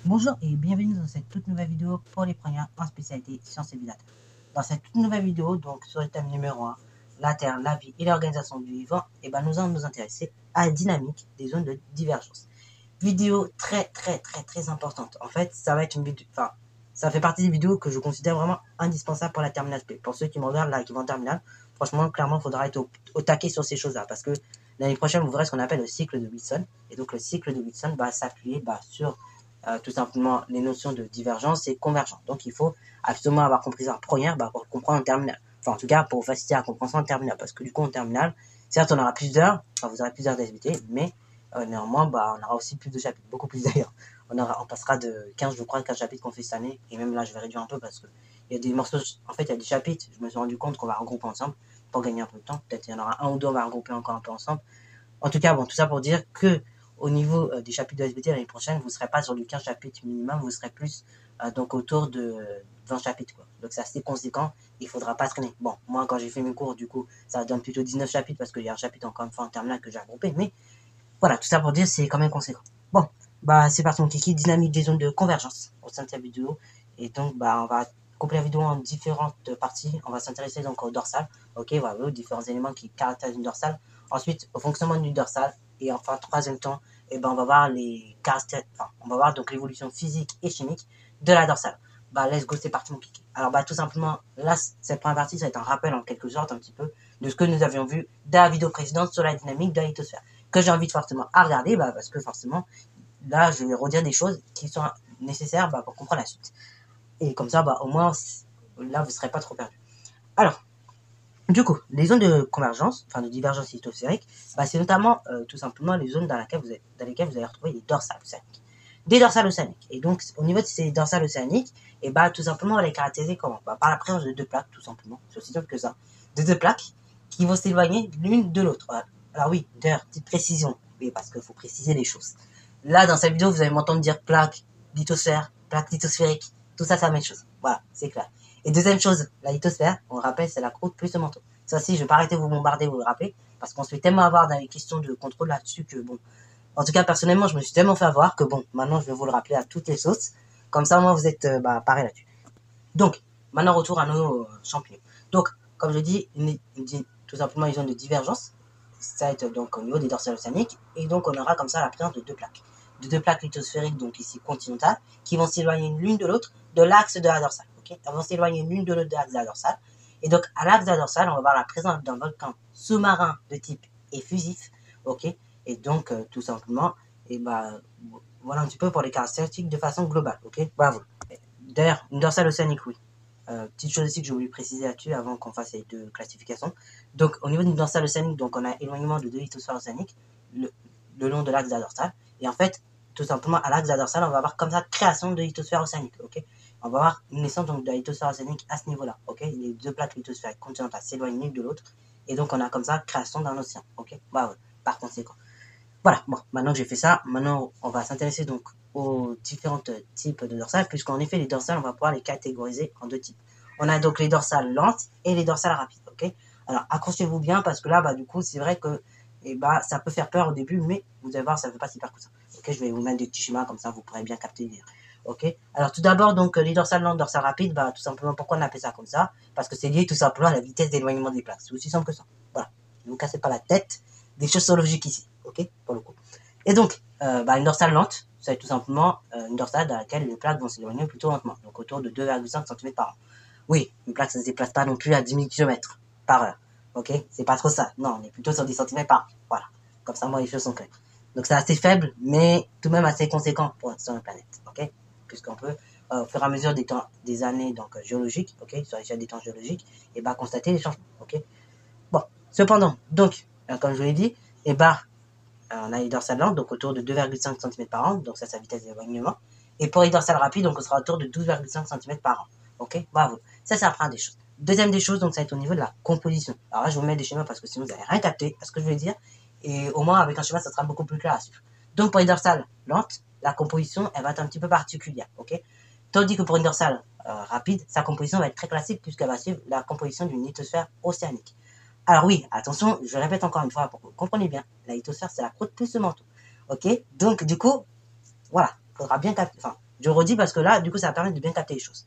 Bonjour et bienvenue dans cette toute nouvelle vidéo pour les premières en spécialité sciences et vie de la Terre. Dans cette toute nouvelle vidéo, donc sur le thème numéro 1, la Terre, la vie et l'organisation du vivant, nous allons nous intéresser à la dynamique des zones de divergence. Vidéo très importante. En fait, ça va être une vidéo, ça fait partie des vidéos que je considère vraiment indispensables pour la terminale P. Pour ceux qui me regardent là, qui vont en terminale, franchement, clairement, il faudra être au taquet sur ces choses-là parce que l'année prochaine, vous verrez ce qu'on appelle le cycle de Wilson. Et donc, le cycle de Wilson va s'appuyer sur tout simplement les notions de divergence et convergence. Donc, il faut absolument avoir compris ça en première pour comprendre en terminale. Enfin, en tout cas, pour faciliter la compréhension en terminale. Parce que du coup, en terminale, certes, on aura plus d'heures, vous aurez plus d'heures d'SVT, mais néanmoins, on aura aussi plus de chapitres, beaucoup plus d'ailleurs. On passera de 15, je crois, 15 chapitres qu'on fait cette année, et même là, je vais réduire un peu parce que il y a des morceaux, en fait, il y a des chapitres, je me suis rendu compte qu'on va regrouper ensemble pour gagner un peu de temps. Peut-être il y en aura un ou deux, on va regrouper encore un peu ensemble. En tout cas, bon, tout ça pour dire que au niveau des chapitres de SVT l'année prochaine, vous ne serez pas sur du 15 chapitres minimum, vous serez plus donc autour de 20 chapitres, quoi. Donc c'est assez conséquent, il ne faudra pas traîner. Bon, moi quand j'ai fait mes cours, du coup, ça donne plutôt 19 chapitres parce qu'il y a un chapitre encore une fois en terminale que j'ai regroupé, mais voilà, tout ça pour dire c'est quand même conséquent. Bon, c'est parti mon kiki, dynamique des zones de convergence au sein de cette vidéo. Et donc on va couper la vidéo en différentes parties. On va s'intéresser donc au dorsal, ok, voilà, aux différents éléments qui caractérisent une dorsale. Ensuite, au fonctionnement d'une dorsale. Et enfin, troisième temps, on va voir les caractéristiques, on va voir donc l'évolution physique et chimique de la dorsale. Let's go, c'est parti mon kiki. Alors tout simplement, là, cette première partie, ça va être un rappel en quelque sorte un petit peu de ce que nous avions vu dans la vidéo précédente sur la dynamique de la lithosphère, que j'invite fortement à regarder, parce que forcément, là, je vais redire des choses qui sont nécessaires pour comprendre la suite. Et comme ça, au moins, là, vous ne serez pas trop perdu. Alors, du coup, les zones de convergence, de divergence lithosphérique, c'est notamment tout simplement les zones dans lesquelles vous allez retrouver des dorsales océaniques. Des dorsales océaniques. Et donc, au niveau de ces dorsales océaniques, tout simplement, on va les caractériser comment par la présence de deux plaques, tout simplement. C'est aussi simple que ça. De deux plaques qui vont s'éloigner l'une de l'autre. Alors oui, d'ailleurs, petite précision. Oui, parce qu'il faut préciser les choses. Là, dans cette vidéo, vous allez m'entendre dire plaque, lithosphère, plaque lithosphérique. Tout ça, c'est la même chose. Voilà, c'est clair. Et deuxième chose, la lithosphère, on le rappelle, c'est la croûte plus le manteau. Ça aussi, je vais pas arrêter de vous bombarder, vous le rappelez, parce qu'on se fait tellement avoir dans les questions de contrôle là-dessus que bon. En tout cas, personnellement, je me suis tellement fait avoir que bon, maintenant, je vais vous le rappeler à toutes les sauces. Comme ça, moi, vous êtes pareil là-dessus. Donc, maintenant, retour à nos champignons. Donc, comme je dis, tout simplement, ils ont de divergence. Ça va être donc au niveau des dorsales océaniques. Et donc, on aura comme ça la présence de deux plaques. De deux plaques lithosphériques, donc ici continentales, qui vont s'éloigner l'une de l'autre de l'axe de la dorsale. Okay, elles vont s'éloigner l'une de l'autre de l'axe de la dorsale. Et donc, à l'axe de la dorsale, on va voir la présence d'un volcan sous-marin de type effusif. Ok, et donc, tout simplement, voilà un petit peu pour les caractéristiques de façon globale. Ok, bravo. D'ailleurs, une dorsale océanique, oui. Petite chose aussi que j'ai voulu préciser là-dessus avant qu'on fasse les deux classifications. Donc, au niveau d'une dorsale océanique, donc on a éloignement de deux lithosphères océaniques le long de l'axe de la dorsale. Et en fait, tout simplement, à l'axe de la dorsale, on va avoir comme ça création de lithosphère océanique. Okay, on va avoir une naissance donc, de la lithosphère océanique à ce niveau-là. Okay, les deux plaques lithosphériques continentales s'éloignent l'une de l'autre. Et donc, on a comme ça création d'un océan. Okay, par conséquent. Voilà, bon, maintenant que j'ai fait ça, maintenant on va s'intéresser donc aux différents types de dorsales, puisqu'en effet les dorsales, on va pouvoir les catégoriser en deux types. On a donc les dorsales lentes et les dorsales rapides, ok. Alors accrochez-vous bien parce que là, du coup, c'est vrai que ça peut faire peur au début, mais vous allez voir, ça ne fait pas si peur que ça. Ok, je vais vous mettre des petits schémas comme ça, vous pourrez bien capter le délire. Ok. Alors tout d'abord, donc les dorsales lentes, dorsales rapides, tout simplement, pourquoi on appelle ça comme ça? Parce que c'est lié tout simplement à la vitesse d'éloignement des plaques. C'est aussi simple que ça. Voilà. Ne vous cassez pas la tête. Des choses sont logiques ici, ok, pour le coup. Et donc, une dorsale lente, c'est tout simplement une dorsale dans laquelle les plaques vont s'éloigner plutôt lentement, donc autour de 2,5 cm par an. Oui, une plaque, ça ne se déplace pas non plus à 10 000 km par heure, ok, c'est pas trop ça, non, on est plutôt sur 10 cm par an, voilà, comme ça, moi, les choses sont claires. Donc, c'est assez faible, mais tout de même assez conséquent pour sur la planète, ok, puisqu'on peut, au fur et à mesure des années donc, géologiques, ok, sur l'échelle des temps géologiques, constater les changements, ok. Bon, cependant, donc, comme je vous l'ai dit, on a les dorsales lentes, donc autour de 2,5 cm par an, donc ça c'est la vitesse d'éloignement. Et pour les dorsales rapides, donc on sera autour de 12,5 cm par an. Ok, bravo. Ça, c'est la première des choses. Deuxième des choses, donc ça va être au niveau de la composition. Alors là, je vais vous mettre des schémas parce que sinon vous n'avez rien capté à ce que je vais dire. Et au moins, avec un schéma, ça sera beaucoup plus clair à suivre. Donc pour les dorsales lentes, la composition, elle va être un petit peu particulière. Ok, tandis que pour une dorsale rapide, sa composition va être très classique puisqu'elle va suivre la composition d'une lithosphère océanique. Alors oui, attention, je répète encore une fois pour que vous compreniez bien, la lithosphère c'est la croûte plus le manteau. Ok, donc du coup, Voilà, faudra bien capter. Enfin, je redis parce que là, du coup, ça va permettre de bien capter les choses.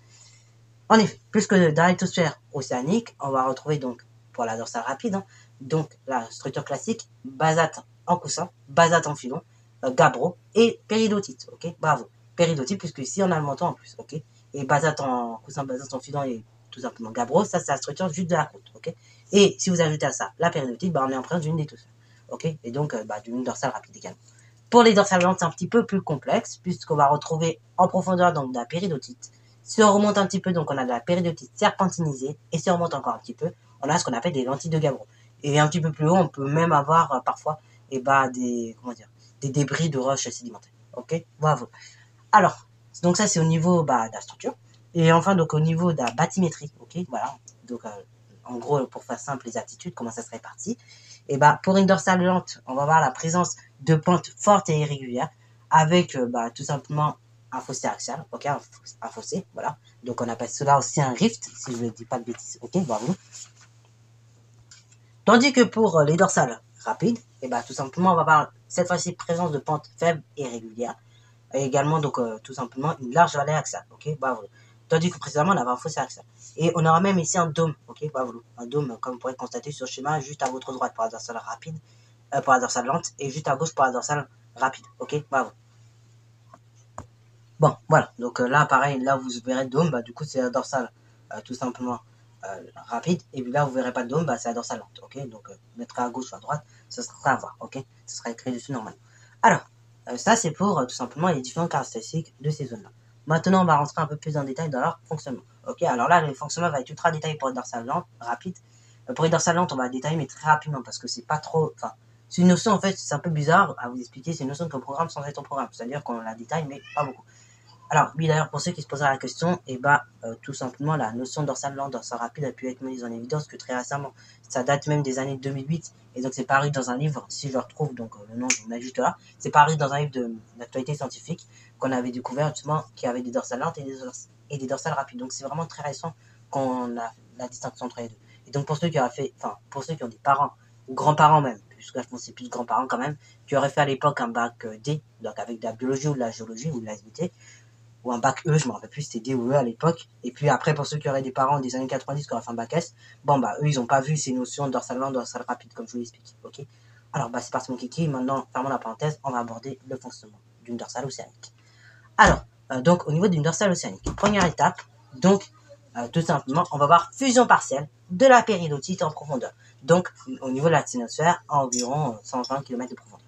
En effet, puisque dans la lithosphère océanique, on va retrouver donc, pour la dorsale rapide, hein, donc la structure classique, basate en coussin, basate en filon, gabbro et péridotite, ok. Bravo. Péridotite, puisque ici on a le menton en plus, ok. Et basate en coussin, basate en filon et tout simplement gabbro, ça c'est la structure juste de la côte, ok. Et si vous ajoutez à ça la péridotite, bah, on est en présence d'une lithosphère, ok. Et donc d'une dorsale rapide également. Pour les dorsales lentes, c'est un petit peu plus complexe, puisqu'on va retrouver en profondeur donc de la péridotite. Si on remonte un petit peu, donc on a de la péridotite serpentinisée, et si on remonte encore un petit peu, on a ce qu'on appelle des lentilles de gabbro. Et un petit peu plus haut, on peut même avoir parfois des débris de roches sédimentaires. Ok, bravo. Alors, donc ça c'est au niveau de la structure. Et enfin, donc au niveau de la bathymétrie, ok, voilà. Donc en gros, pour faire simple, les attitudes, comment ça se répartit. Et pour une dorsale lente, on va avoir la présence de pentes fortes et irrégulières, avec tout simplement un fossé axial, ok, un fossé, voilà. Donc on appelle cela aussi un rift, si je ne dis pas de bêtises, ok, bravo. Tandis que pour les dorsales rapides, tout simplement, on va avoir cette fois-ci présence de pentes faibles et régulières, et également donc tout simplement une large vallée axiale, ok, bravo. Tandis que précédemment, on avait un fossé axial. Et on aura même ici un dôme, ok, bravo. Un dôme, comme vous pourrez constater sur le schéma, juste à votre droite pour la dorsale rapide, pour la dorsale lente, et juste à gauche pour la dorsale rapide, ok, bravo. Bon, voilà, donc là, pareil, là, vous verrez le dôme, du coup, c'est la dorsale tout simplement rapide, et puis là, vous verrez pas de dôme, c'est la dorsale lente, ok, donc mettre à gauche ou à droite, ce sera à voir, ok, ce sera écrit dessus normalement. Alors, ça, c'est pour tout simplement les différentes caractéristiques de ces zones-là. Maintenant, on va rentrer un peu plus en détail dans leur fonctionnement, ok, alors là, le fonctionnement va être ultra détaillé pour les dorsales lentes, rapides. Pour les dorsales lentes, on va détailler, mais très rapidement, parce que c'est pas trop, enfin, c'est une notion, en fait, c'est un peu bizarre à vous expliquer, c'est une notion qu'on programme sans être en programme, c'est-à-dire qu'on la détaille, mais pas beaucoup. Alors, oui, d'ailleurs, pour ceux qui se poseraient la question, tout simplement, la notion dorsale lente, dorsale rapide a pu être mise en évidence que très récemment. Ça date même des années 2008, et donc c'est paru dans un livre, si je le retrouve, donc le nom, je vous mets juste là, c'est paru dans un livre d'actualité scientifique qu'on avait découvert justement qu'il y avait des dorsales lentes et des dorsales rapides. Donc c'est vraiment très récent qu'on a la distinction entre les deux. Et donc pour ceux qui pour ceux qui ont des parents, ou grands-parents même, puisque je pense que c'est plus grands-parents quand même, qui auraient fait à l'époque un bac D, donc avec de la biologie ou de la géologie ou de la SVT, ou un bac E, je me rappelle plus, c'était D ou E à l'époque. Et puis après, pour ceux qui auraient des parents des années 90 qui auraient fait un bac S, eux, ils n'ont pas vu ces notions de dorsale lente, dorsale rapide, comme je vous l'explique, ok. Alors, c'est parti mon kiki, maintenant, fermons la parenthèse, on va aborder le fonctionnement d'une dorsale océanique. Alors, donc, au niveau d'une dorsale océanique, première étape, donc, tout simplement, on va voir fusion partielle de la péridotite en profondeur. Donc, au niveau de la cénosphère, à environ 120 km de profondeur.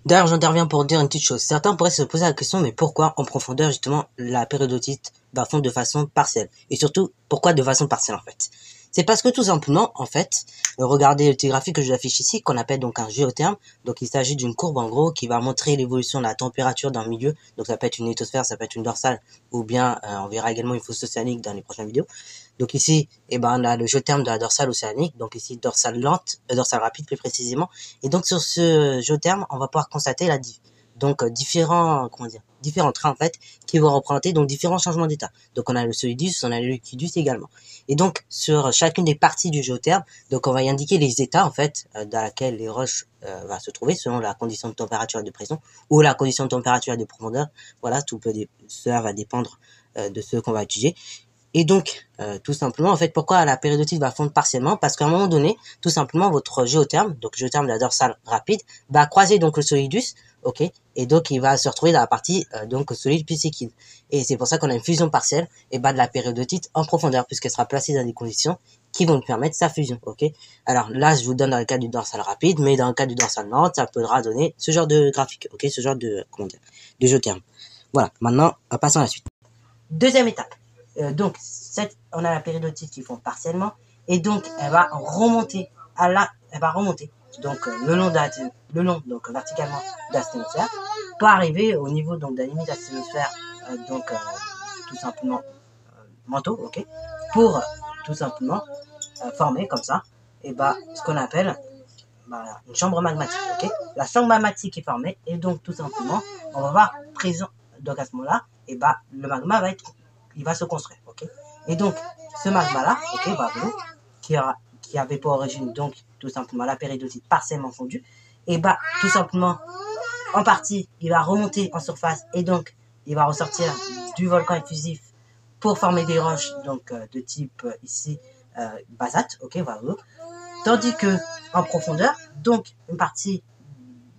D'ailleurs, j'interviens pour dire une petite chose. Certains pourraient se poser la question, mais pourquoi en profondeur, justement, la péridotite va fondre de façon partielle? Et surtout, pourquoi de façon partielle, en fait? C'est parce que tout simplement, en fait, regardez le petit graphique que je vous affiche ici, qu'on appelle donc un géotherme. Donc, il s'agit d'une courbe, en gros, qui va montrer l'évolution de la température d'un milieu. Donc, ça peut être une lithosphère, ça peut être une dorsale, ou bien, on verra également une fosse océanique dans les prochaines vidéos. Donc ici, on a le géotherme de la dorsale océanique. Donc ici, dorsale lente, dorsale rapide plus précisément. Et donc sur ce géotherme, on va pouvoir constater différents trains en fait qui vont représenter donc différents changements d'état. Donc on a le solidus, on a le liquidus également. Et donc sur chacune des parties du géotherme, donc on va y indiquer les états en fait dans lesquels les roches va se trouver selon la condition de température et de pression ou la condition de température et de profondeur. Voilà, cela va dépendre de ce qu'on va étudier. Et donc, tout simplement, en fait, pourquoi la péridotite va fondre partiellement? Parce qu'à un moment donné, tout simplement, votre géotherme, donc géotherme de la dorsale rapide, va croiser donc le solidus, ok, et donc il va se retrouver dans la partie donc solide plus liquide. Et c'est pour ça qu'on a une fusion partielle de la péridotite en profondeur, puisqu'elle sera placée dans des conditions qui vont lui permettre sa fusion, ok. Alors là, je vous donne dans le cas du dorsale rapide, mais dans le cas du dorsale lente, ça pourra donner ce genre de graphique, ok, ce genre de de géotherme. Voilà. Maintenant, passons à la suite. Deuxième étape. Donc, on a la péridotite qui fond partiellement, et donc elle va remonter donc le long donc verticalement de la sténosphère, pour arriver au niveau donc de la limite de la sténosphère, tout simplement manteau, ok, pour tout simplement former comme ça, ce qu'on appelle une chambre magmatique, ok. La chambre magmatique est formée, et donc tout simplement, on va voir présent, donc à ce moment-là, le magma va se construire, ok. Et donc, ce magma-là, ok, qui avait pour origine donc tout simplement la péridotite partiellement fondue, tout simplement en partie, il va remonter en surface et donc il va ressortir du volcan effusif pour former des roches donc de type ici basalte, ok, voilà. Tandis que en profondeur, donc une partie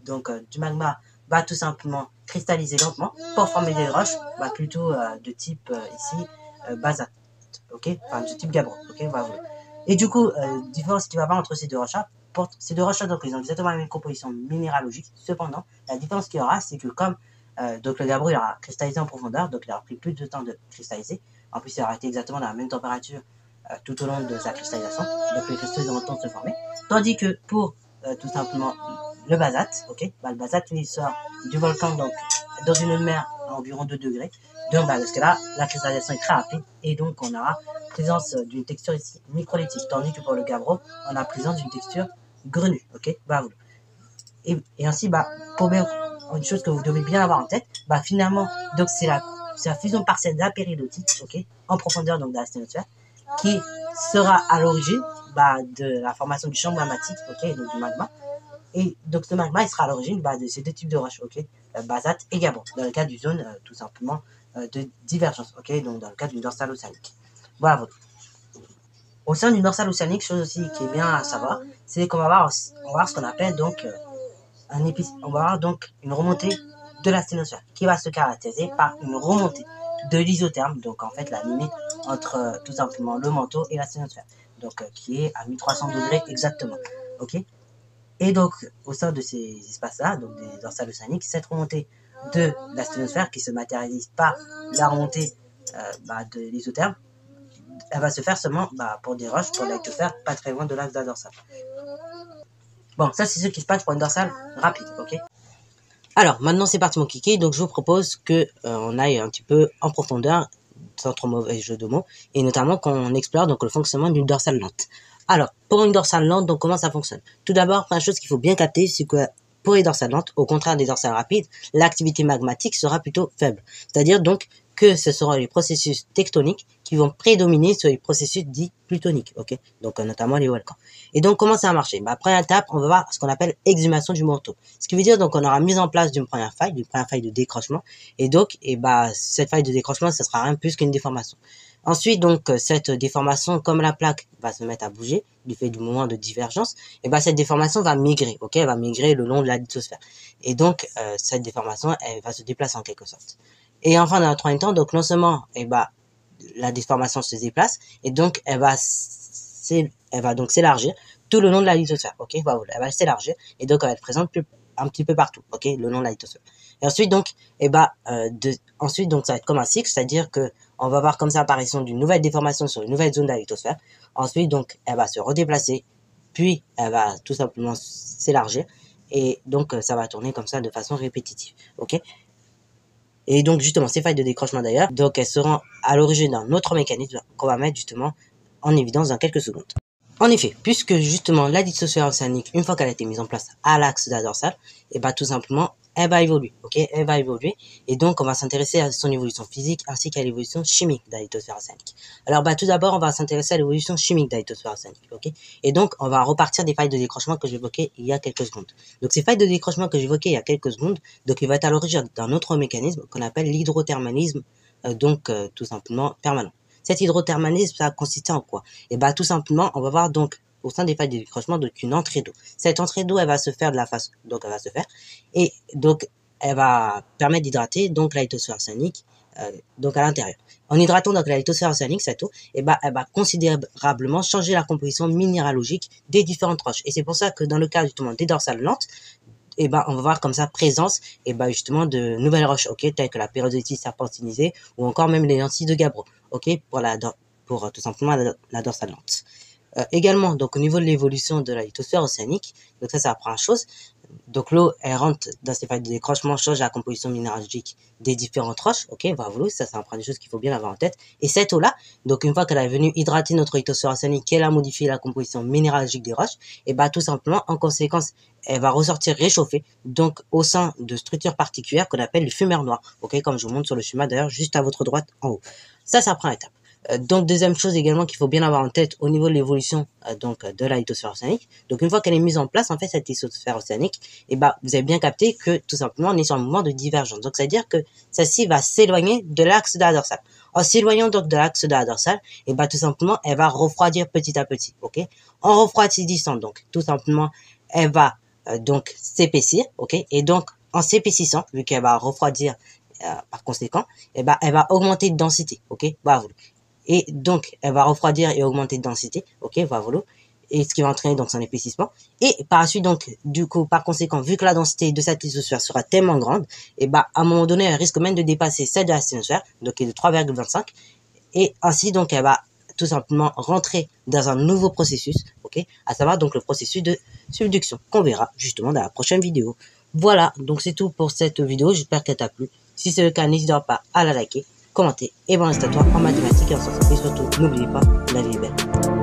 donc du magma va tout simplement cristalliser lentement pour former des roches plutôt de type ici basalte, ok, enfin de type gabbro, ok, voilà. Et du coup, différence qu'il va y avoir entre ces deux roches-là, ces deux roches-là, donc ils ont exactement la même composition minéralogique. Cependant, la différence qu'il y aura, c'est que comme donc le gabbro il aura cristallisé en profondeur, donc il aura pris plus de temps de cristalliser. En plus, il aura été exactement dans la même température tout au long de sa cristallisation. Donc les cristaux ils auront le temps de se former. Tandis que pour tout simplement le basalte, ok, le basalte il sort du volcan donc dans une eau de mer à environ 2 degrés. Donc parce que là, la cristallisation est très rapide et donc on aura présence d'une texture ici microlytique, tandis que pour le gabbro, on a présence d'une texture grenue, ok, et ainsi, pour bien, une chose que vous devez bien avoir en tête, finalement, donc c'est la fusion partielle d'apéridotites, ok, en profondeur donc de la sténosphère, qui sera à l'origine de la formation du champ magmatique, ok, donc du magma. Et donc ce magma, il sera à l'origine de ces deux types de roches, ok, basalte et gabbro, dans le cas d'une zone tout simplement de divergence, ok, donc dans le cas d'une dorsale océanique. Voilà. Au sein d'une dorsale océanique, chose aussi qui est bien à savoir, c'est qu'on va voir ce qu'on appelle donc on va avoir donc une remontée de la sténosphère qui va se caractériser par une remontée de l'isotherme, donc en fait la limite entre tout simplement le manteau et la sténosphère, donc qui est à 1300 degrés exactement, ok. Et donc au sein de ces espaces-là, donc des dorsales océaniques, cette remontée de la sténosphère qui se matérialise par la remontée de l'isotherme, elle va se faire seulement pour des roches, pour la lithosphère, pas très loin de l'axe de la dorsale. Bon, ça c'est ce qui se passe pour une dorsale rapide, ok. Alors, maintenant c'est parti mon kiki, donc je vous propose que on aille un petit peu en profondeur, sans trop mauvais jeu de mots, et notamment qu'on explore donc le fonctionnement d'une dorsale lente. Alors, pour une dorsale lente, donc comment ça fonctionne? Tout d'abord, première chose qu'il faut bien capter, c'est que pour les dorsales lentes, au contraire des dorsales rapides, l'activité magmatique sera plutôt faible. C'est-à-dire donc que ce seront les processus tectoniques qui vont prédominer sur les processus dits plutoniques, ok, donc notamment les volcans. Et donc comment ça va marcher? Première étape, on va voir ce qu'on appelle exhumation du manteau. Ce qui veut dire donc on aura mis en place d'une première faille de décrochement, et donc cette faille de décrochement, ça sera rien plus qu'une déformation. Ensuite, donc, cette déformation, comme la plaque va se mettre à bouger du fait du moment de divergence, cette déformation va migrer, ok, elle va migrer le long de la lithosphère. Et donc, cette déformation, elle va se déplacer en quelque sorte. Et enfin, dans un troisième temps, donc, non seulement, la déformation se déplace, et donc, elle va donc s'élargir tout le long de la lithosphère, ok, elle va s'élargir, et donc, elle va être présente un petit peu partout, ok, le long de la lithosphère. Et ensuite, donc, ensuite, donc, ça va être comme un cycle, c'est-à-dire que on va voir comme ça l'apparition d'une nouvelle déformation sur une nouvelle zone de la lithosphère. Ensuite, donc, elle va se redéplacer, puis elle va tout simplement s'élargir, et donc, ça va tourner comme ça de façon répétitive, ok. Et donc, justement, ces failles de décrochement d'ailleurs, donc, elles seront à l'origine d'un autre mécanisme qu'on va mettre justement en évidence dans quelques secondes. En effet, puisque justement la lithosphère océanique, une fois qu'elle a été mise en place à l'axe de la dorsale, tout simplement, elle va évoluer, ok, elle va évoluer, et donc on va s'intéresser à son évolution physique ainsi qu'à l'évolution chimique de la lithosphère océanique. Alors tout d'abord, on va s'intéresser à l'évolution chimique de la lithosphère océanique, ok, et donc on va repartir des failles de décrochement que j'évoquais il y a quelques secondes. Donc ces failles de décrochement que j'évoquais il y a quelques secondes, donc il va être à l'origine d'un autre mécanisme qu'on appelle l'hydrothermalisme, tout simplement permanent. Cet hydrothermalisme, ça va consister en quoi? Tout simplement, on va voir donc au sein des failles de décrochement donc une entrée d'eau. Cette entrée d'eau, elle va se faire et donc elle va permettre d'hydrater donc la lithosphère océanique donc à l'intérieur. En hydratant donc la lithosphère océanique, cette eau, elle va considérablement changer la composition minéralogique des différentes roches. Et c'est pour ça que dans le cas justement des dorsales lentes, on va voir comme ça présence justement de nouvelles roches, ok, telles que la péridotite serpentinisée ou encore même les lentilles de gabbro, ok, pour tout simplement la dorsale lente. Également, donc au niveau de l'évolution de la lithosphère océanique, donc ça apprend une chose. Donc l'eau, elle rentre dans ces failles de décrochement, change la composition minéralogique des différentes roches, ok, voilà, ça apprend des choses qu'il faut bien avoir en tête. Et cette eau-là, donc une fois qu'elle est venue hydrater notre lithosphère océanique, qu'elle a modifié la composition minéralogique des roches, tout simplement, en conséquence, elle va ressortir réchauffée, donc au sein de structures particulières qu'on appelle le fumeur noir, ok, comme je vous montre sur le schéma d'ailleurs, juste à votre droite en haut. Ça prend étape. Donc deuxième chose également qu'il faut bien avoir en tête au niveau de l'évolution de la lithosphère océanique. Donc une fois qu'elle est mise en place, en fait, cette lithosphère océanique, et vous avez bien capté que tout simplement on est sur un mouvement de divergence. Donc ça veut dire que celle-ci va s'éloigner de l'axe de la dorsale. En s'éloignant donc de l'axe de la dorsale, et tout simplement elle va refroidir petit à petit, ok. En refroidissant donc tout simplement elle va donc s'épaissir, ok. Et donc en s'épaississant, vu qu'elle va refroidir par conséquent, elle va augmenter de densité, ok. Voilà. Et donc elle va refroidir et augmenter de densité, ok. Voilà. Et ce qui va entraîner donc son épaississement. Et par la suite, donc, du coup, par conséquent, vu que la densité de cette lithosphère sera tellement grande, à un moment donné, elle risque même de dépasser celle de la sténosphère, donc qui est de 3,25. Et ainsi, donc, elle va tout simplement rentrer dans un nouveau processus, ok, à savoir donc le processus de subduction, qu'on verra justement dans la prochaine vidéo. Voilà, donc c'est tout pour cette vidéo, j'espère qu'elle t'a plu. Si c'est le cas, n'hésite pas à la liker, commenter et bon reste à toi en mathématiques et en sciences. Et surtout, n'oubliez pas, la vie est belle.